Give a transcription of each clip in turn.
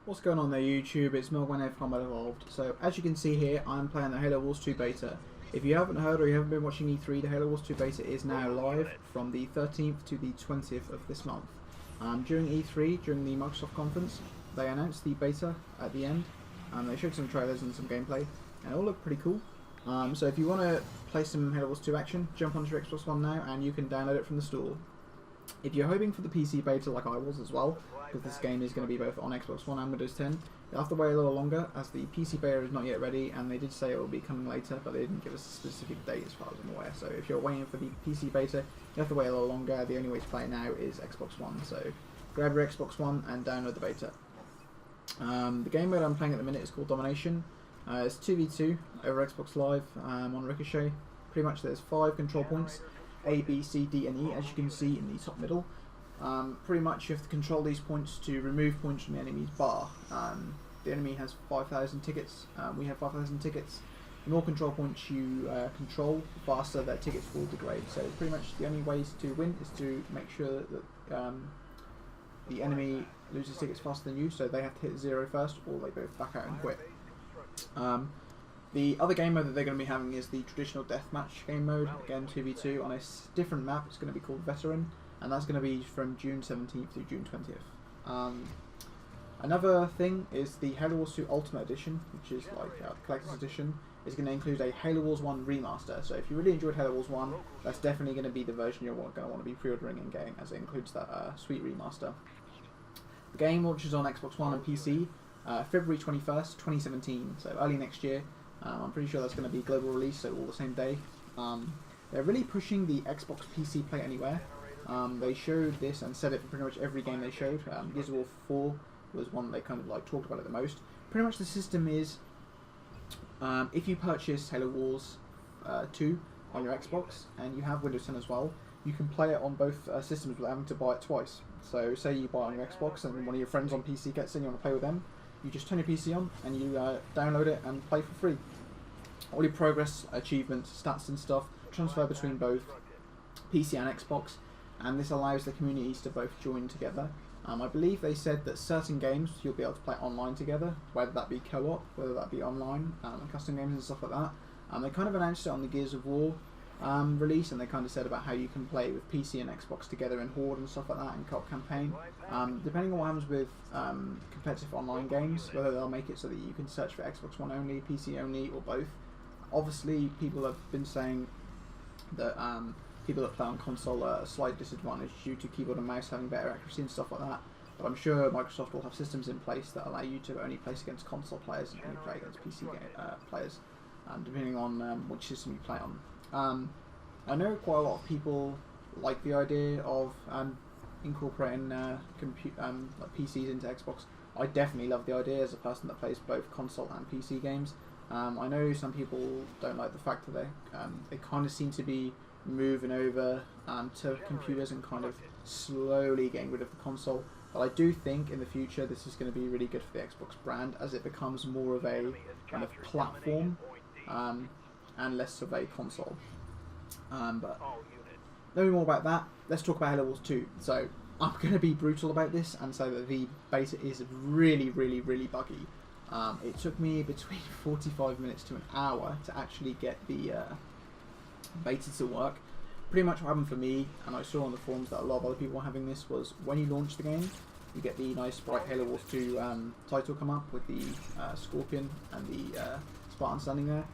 What's going on there YouTube, it's Milkman here from Evolved. So as you can see here, I'm playing the Halo Wars 2 beta. If you haven't heard or you haven't been watching E3, the Halo Wars 2 beta is now live from the 13th to the 20th of this month. During E3, during the Microsoft conference, they announced the beta at the end. They showed some trailers and some gameplay, and it all looked pretty cool. So if you want to play some Halo Wars 2 action, jump onto your Xbox One now and you can download it from the store. If you're hoping for the PC beta like I was as well, because this game is going to be both on Xbox One and Windows 10, you'll have to wait a little longer as the PC beta is not yet ready, and they did say it will be coming later, but they didn't give us a specific date as far as I'm aware. So if you're waiting for the PC beta, you have to wait a little longer. The only way to play it now is Xbox One, so grab your Xbox One and download the beta. The game mode I'm playing at the minute is called Domination. It's 2v2 over Xbox Live on Ricochet. Pretty much there's 5 control points, A, B, C, D and E, as you can see in the top middle. Pretty much you have to control these points to remove points from the enemy's bar. The enemy has 5,000 tickets, we have 5,000 tickets. The more control points you control, the faster their tickets will degrade. So pretty much the only ways to win is to make sure that the enemy loses tickets faster than you, so they have to hit 0 first, or they both back out and quit. The other game mode that they're going to be having is the traditional deathmatch game mode, again 2v2 on a different map. It's going to be called Veteran, and that's going to be from June 17th to June 20th. Another thing is the Halo Wars 2 Ultimate Edition, which is like the Collector's Edition, is going to include a Halo Wars 1 remaster. So if you really enjoyed Halo Wars 1, that's definitely going to be the version you're going to want to be pre-ordering and getting, as it includes that sweet remaster. The game launches on Xbox One and PC February 21st, 2017, so early next year. I'm pretty sure that's going to be global release, so all the same day. They're really pushing the Xbox PC Play Anywhere. They showed this and said it for pretty much every game they showed. Gears of War 4 was one they kind of like talked about it the most. Pretty much the system is, if you purchase Halo Wars 2 on your Xbox and you have Windows 10 as well, you can play it on both systems without having to buy it twice. So say you buy it on your Xbox and one of your friends on PC gets it and you want to play with them, you just turn your PC on and you download it and play for free. All your progress, achievements, stats and stuff transfer between both PC and Xbox, and this allows the communities to both join together. I believe they said that certain games you'll be able to play online together, whether that be co-op, whether that be online, custom games and stuff like that. They kind of announced it on the Gears of War release, and they kind of said about how you can play with PC and Xbox together in Horde and stuff like that in co-op campaign. Depending on what happens with competitive online games, whether they'll make it so that you can search for Xbox One only, PC only, or both. Obviously, people have been saying that people that play on console are at a slight disadvantage due to keyboard and mouse having better accuracy and stuff like that. But I'm sure Microsoft will have systems in place that allow you to only place against console players and only play against PC players, depending on which system you play on. I know quite a lot of people like the idea of incorporating like PCs into Xbox. I definitely love the idea as a person that plays both console and PC games. I know some people don't like the fact that they kind of seem to be moving over to computers and kind of slowly getting rid of the console. But I do think in the future this is going to be really good for the Xbox brand as it becomes more of a kind of platform and less of a console. But knowing more about that, let's talk about Halo Wars 2. So I'm going to be brutal about this and say that the beta is really buggy. It took me between 45 minutes to an hour to actually get the beta to work. Pretty much what happened for me, and I saw on the forums that a lot of other people were having this, was when you launch the game, you get the nice bright Halo Wars 2 title come up with the Scorpion and the Spartan standing there.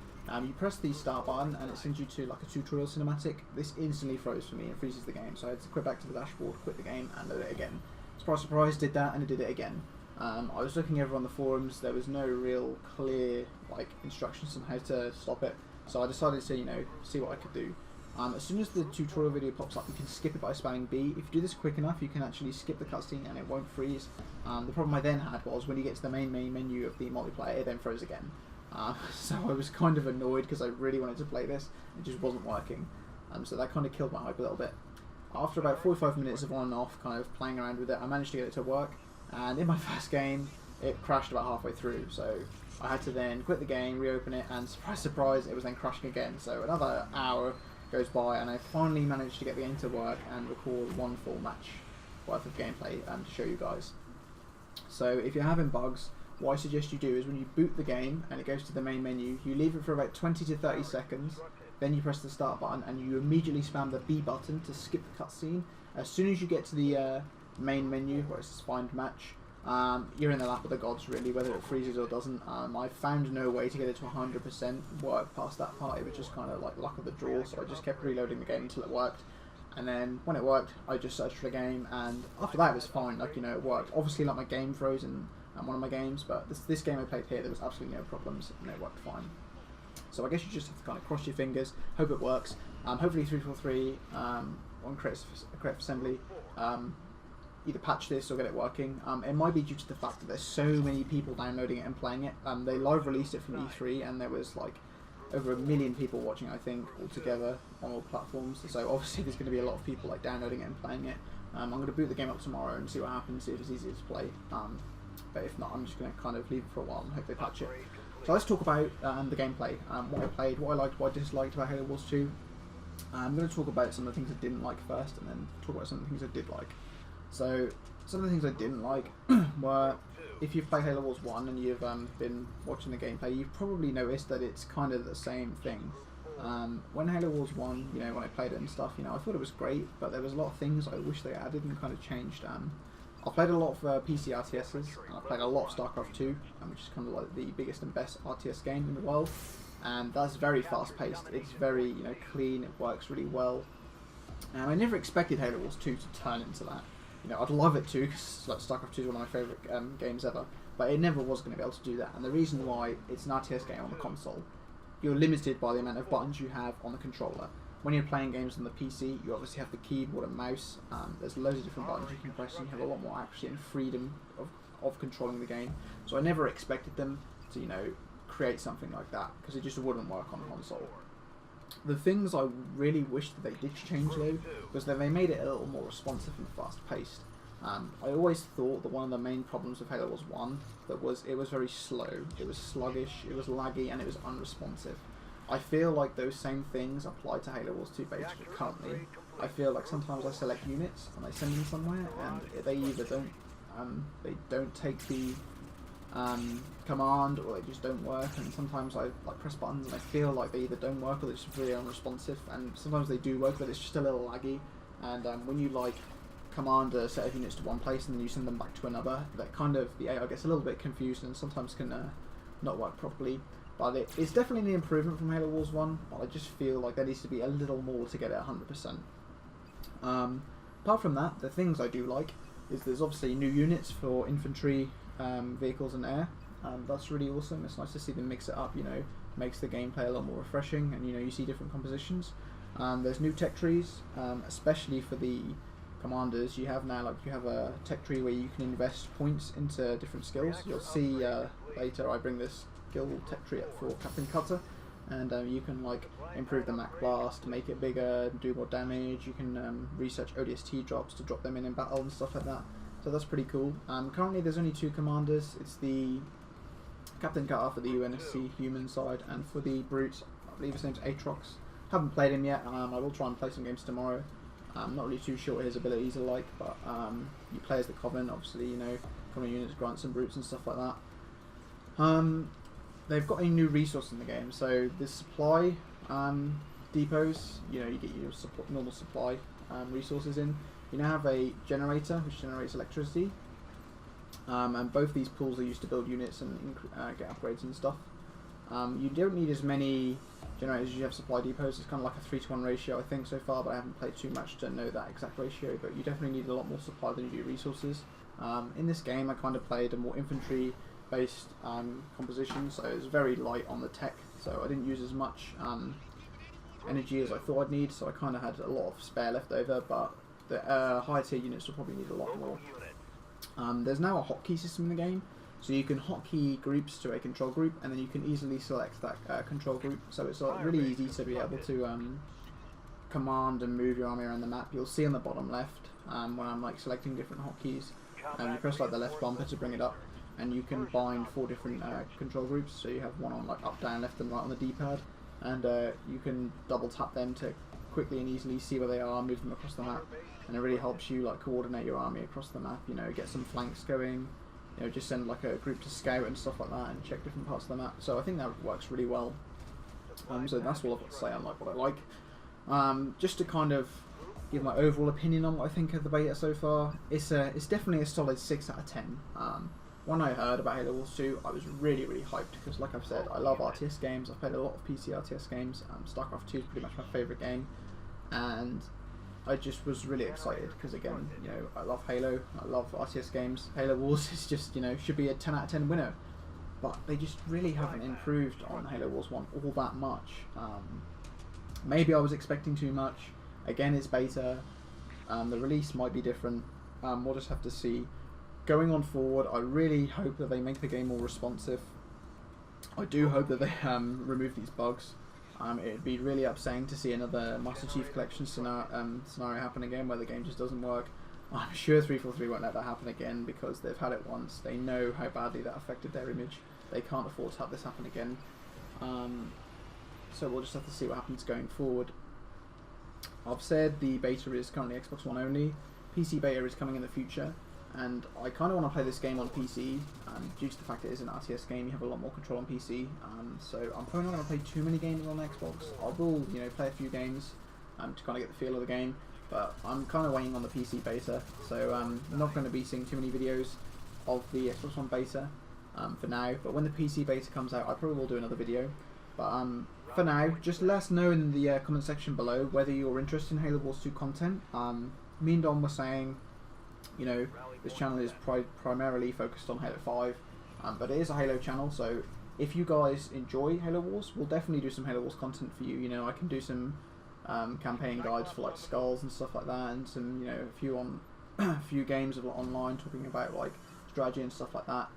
You press the start button and it sends you to like a tutorial cinematic. This instantly froze for me and freezes the game, so I had to quit back to the dashboard, quit the game and load it again. Surprise, did that and it did it again. I was looking over on the forums, there was no real clear like instructions on how to stop it, so I decided to see what I could do. As soon as the tutorial video pops up, you can skip it by spamming B. If you do this quick enough, you can actually skip the cutscene and it won't freeze. The problem I then had was when you get to the main menu of the multiplayer, it then froze again. So I was kind of annoyed because I really wanted to play this, it just wasn't working. So that kind of killed my hype a little bit. After about 45 minutes of on and off kind of playing around with it, I managed to get it to work, and in my first game it crashed about halfway through, so I had to then quit the game, reopen it, and surprise, it was then crashing again. So another hour goes by and I finally managed to get the game to work and record one full match worth of gameplay to show you guys. So if you're having bugs, what I suggest you do is when you boot the game and it goes to the main menu, you leave it for about 20 to 30 seconds, then you press the start button and you immediately spam the B button to skip the cutscene. As soon as you get to the main menu where it says find match, you're in the lap of the gods really, whether it freezes or doesn't. I found no way to get it to 100% work past that part. It was just kind of like luck of the draw, so I just kept reloading the game until it worked. And then when it worked, I just searched for the game, and after that it was fine, like, you know, it worked. Obviously, like, my game froze in one of my games, but this game I played here, there was absolutely no problems, and it worked fine. So I guess you just have to kind of cross your fingers, hope it works. Hopefully 343 on Creative Assembly either patch this or get it working. It might be due to the fact that there's so many people downloading it and playing it. They live released it from E3, and there was like over 1 million people watching, I think, altogether on all platforms. So obviously there's going to be a lot of people like downloading it and playing it. I'm going to boot the game up tomorrow and see what happens, see if it's easier to play. But if not, I'm just going to kind of leave it for a while and hope they patch it. So let's talk about the gameplay, what I played, what I liked, what I disliked about Halo Wars 2. I'm going to talk about some of the things I didn't like first, and then talk about some of the things I did like. So some of the things I didn't like were, if you've played Halo Wars 1 and you've been watching the gameplay, you've probably noticed that it's kind of the same thing. When Halo Wars 1, you know, when I played it and stuff, you know, I thought it was great, but there was a lot of things I wish they added and kind of changed. I played a lot of PC RTSs, and I played a lot of StarCraft 2, which is kind of like the biggest and best RTS game in the world, and that's very fast paced. It's very, you know, clean, it works really well, and I never expected Halo Wars 2 to turn into that. You know, I'd love it to, because like, StarCraft 2 is one of my favourite games ever, but it never was going to be able to do that, and the reason why it's an RTS game on the console, you're limited by the amount of buttons you have on the controller. When you're playing games on the PC, you obviously have the keyboard and mouse. There's loads of different buttons you can press, and you have a lot more accuracy and freedom of controlling the game. So I never expected them to, you know, create something like that, because it just wouldn't work on the console. The things I really wish that they did change though, was that they made it a little more responsive and fast paced. I always thought that one of the main problems of Halo Wars 1 was it was very slow, it was sluggish, it was laggy, and it was unresponsive. I feel like those same things apply to Halo Wars 2 basically currently. I feel like sometimes I select units and I send them somewhere, and they either don't take the command, or they just don't work, and sometimes I like press buttons and I feel like they either don't work or they're just really unresponsive, and sometimes they do work but it's just a little laggy. And when you like command a set of units to one place and then you send them back to another, that kind of, the AI gets a little bit confused and sometimes can not work properly. But it's definitely an improvement from Halo Wars 1, but I just feel like there needs to be a little more to get it 100%. Apart from that, the things I do like is there's obviously new units for infantry, vehicles and air. That's really awesome. It's nice to see them mix it up, you know, makes the gameplay a lot more refreshing, and you know, you see different compositions. There's new tech trees, especially for the commanders. You have a tech tree where you can invest points into different skills. You'll see later I bring this skill tech tree up for Captain Cutter, and you can like improve the Mach Blast, make it bigger, do more damage. You can research ODST drops to drop them in battle and stuff like that. So that's pretty cool. Currently there's only 2 commanders. It's the Captain Cutter for the UNSC human side, and for the brute, I believe his name's Aatrox. Haven't played him yet. I will try and play some games tomorrow. I'm not really too sure what his abilities are like, but you play as the Covenant, obviously, you know, Covenant units, grunts and brutes and stuff like that. They've got a new resource in the game, so the supply depots, you know, you get your normal supply resources in. You now have a generator which generates electricity, and both these pools are used to build units and get upgrades and stuff. You don't need as many generators as you have supply depots. It's kind of like a 3-to-1 ratio, I think, so far, but I haven't played too much to know that exact ratio, but you definitely need a lot more supply than you do resources. In this game I kind of played a more infantry based composition, so it was very light on the tech, so I didn't use as much energy as I thought I'd need, so I kind of had a lot of spare left over, but the higher tier units will probably need a lot more. There's now a hotkey system in the game, so you can hotkey groups to a control group, and then you can easily select that control group, so it's really easy to be able to command and move your army around the map. You'll see on the bottom left when I'm like selecting different hotkeys, you press like the left bumper to bring it up, and you can bind 4 different control groups, so you have one on like up, down, left and right on the D-pad, and you can double tap them to quickly and easily see where they are, move them across the map, and it really helps you like coordinate your army across the map, you know, get some flanks going, just send like a group to scout and stuff like that and check different parts of the map. So I think that works really well. So that's all I've got to say on like what I like. Just to kind of give my overall opinion on what I think of the beta so far, it's definitely a solid 6 out of 10. When I heard about Halo Wars 2, I was really hyped because, like I've said, I love RTS games. I've played a lot of PC RTS games. StarCraft 2 is pretty much my favourite game, and I just was really excited because, again, I love Halo. I love RTS games. Halo Wars is just, should be a 10 out of 10 winner, but they just really haven't improved on Halo Wars 1 all that much. Maybe I was expecting too much. Again, it's beta. The release might be different. We'll just have to see. Going on forward, I really hope that they make the game more responsive. I do hope that they remove these bugs. It'd be really upsetting to see another Master Chief Collection scenario happen again where the game just doesn't work. I'm sure 343 won't let that happen again because they've had it once. They know how badly that affected their image. They can't afford to have this happen again. So we'll just have to see what happens going forward. I've said the beta is currently Xbox One only. PC beta is coming in the future. And I kind of want to play this game on PC, due to the fact it is an RTS game. You have a lot more control on PC, so I'm probably not going to play too many games on Xbox. I will, play a few games to kind of get the feel of the game, but I'm kind of waiting on the PC beta, so I'm not going to be seeing too many videos of the Xbox One beta for now. But when the PC beta comes out, I probably will do another video. But for now, just let us know in the comment section below whether you're interested in Halo Wars 2 content. Me and Don were saying, this channel is primarily focused on Halo 5, but it is a Halo channel, so if you guys enjoy Halo Wars, we'll definitely do some Halo Wars content for you. I can do some campaign guides for like Skulls and stuff like that, and some a few games of online talking about like strategy and stuff like that.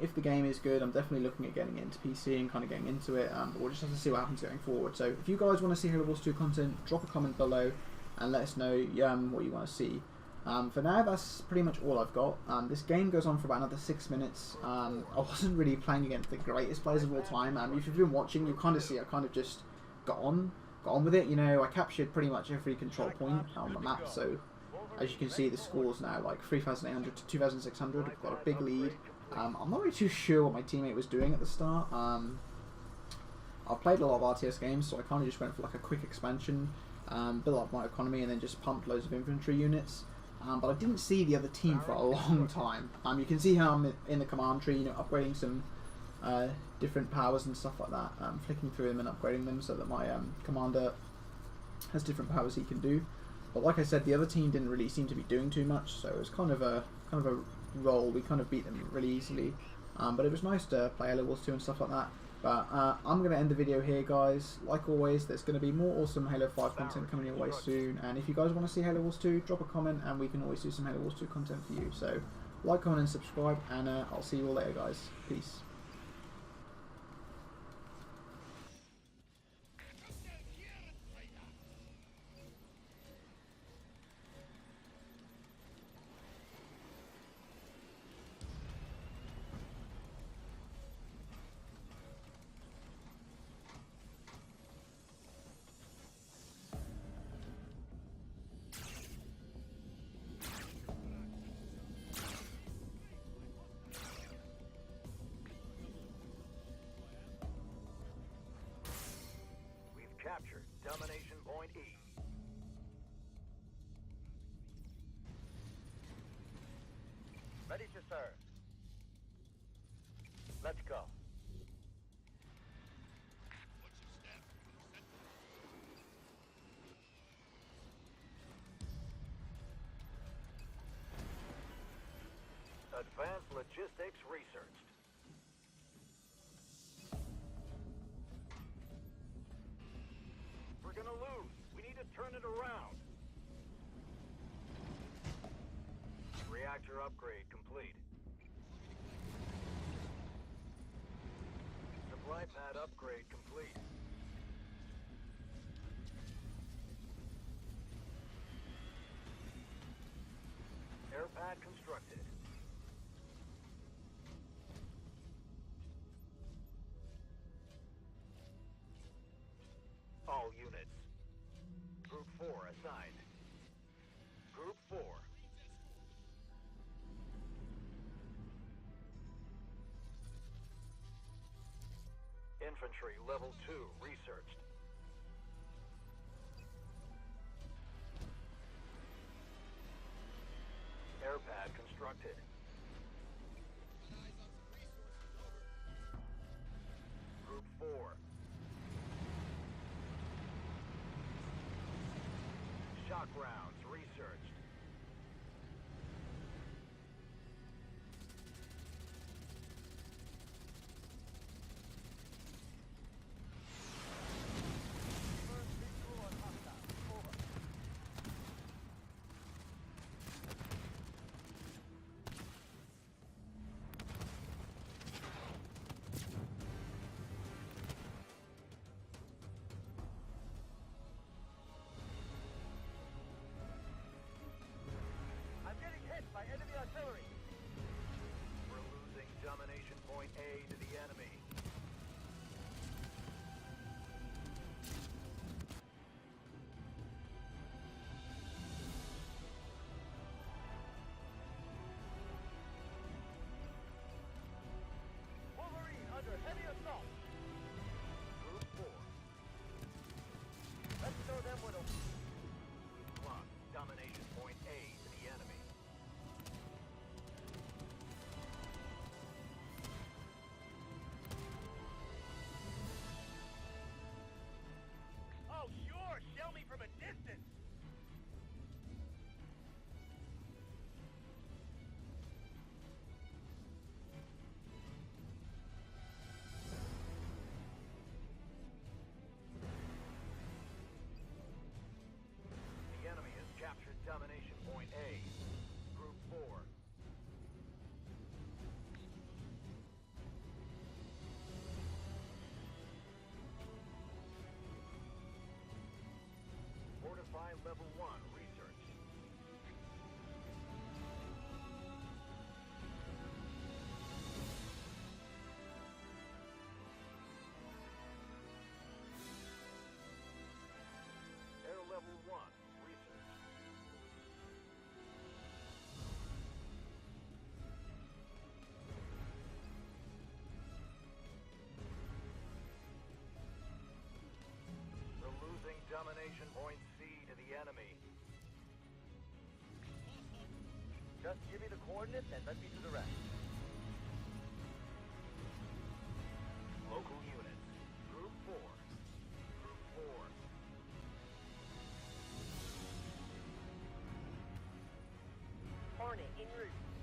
If the game is good, I'm definitely looking at getting into PC and kind of getting into it, but we'll just have to see what happens going forward. So if you guys want to see Halo Wars 2 content, drop a comment below and let us know what you want to see. For now, that's pretty much all I've got. This game goes on for about another 6 minutes. I wasn't really playing against the greatest players of all time. If you've been watching, you kind of see I kind of just got on with it. I captured pretty much every control point on the map. So as you can see, the score's now like 3,800 to 2,600. We've got a big lead. I'm not really too sure what my teammate was doing at the start. I've played a lot of RTS games, so I kind of just went for like a quick expansion, built up my economy, and then just pumped loads of infantry units. But I didn't see the other team for a long time. You can see how I'm in the command tree, upgrading some different powers and stuff like that. Flicking through them and upgrading them so that my commander has different powers he can do. But like I said, the other team didn't really seem to be doing too much, so it was kind of a roll. We kind of beat them really easily. But it was nice to play Halo Wars 2 and stuff like that. But I'm going to end the video here, guys. Like always, there's going to be more awesome Halo 5 content coming your way soon. And if you guys want to see Halo Wars 2, drop a comment and we can always do some Halo Wars 2 content for you. So, like, comment and subscribe, and I'll see you all later, guys. Peace. Captured Domination Point E. Ready to serve. Let's go. Advanced logistics researched. We're gonna lose. We need to turn it around. Reactor upgrade complete. Supply pad upgrade complete. Air pad constructed. All units. Group 4 assigned. Group 4. Infantry Level 2 researched. Air pad constructed. Group 4. Shock rounds researched. First visual on hostile. Over. I'm getting hit by enemy artillery. We're losing domination point A to the enemy. Wolverine under heavy assault. Group 4. Let's show them what a... Lost domination point A to the enemy. Oh, sure! Shell me from a distance! The enemy has captured domination point A. Group 4. Fortify level 1 research. Air level 1 research. We're losing domination point C to the enemy. Just give me the coordinates and let me do the rest. Local units. Group 4. Group 4. Hornet en route.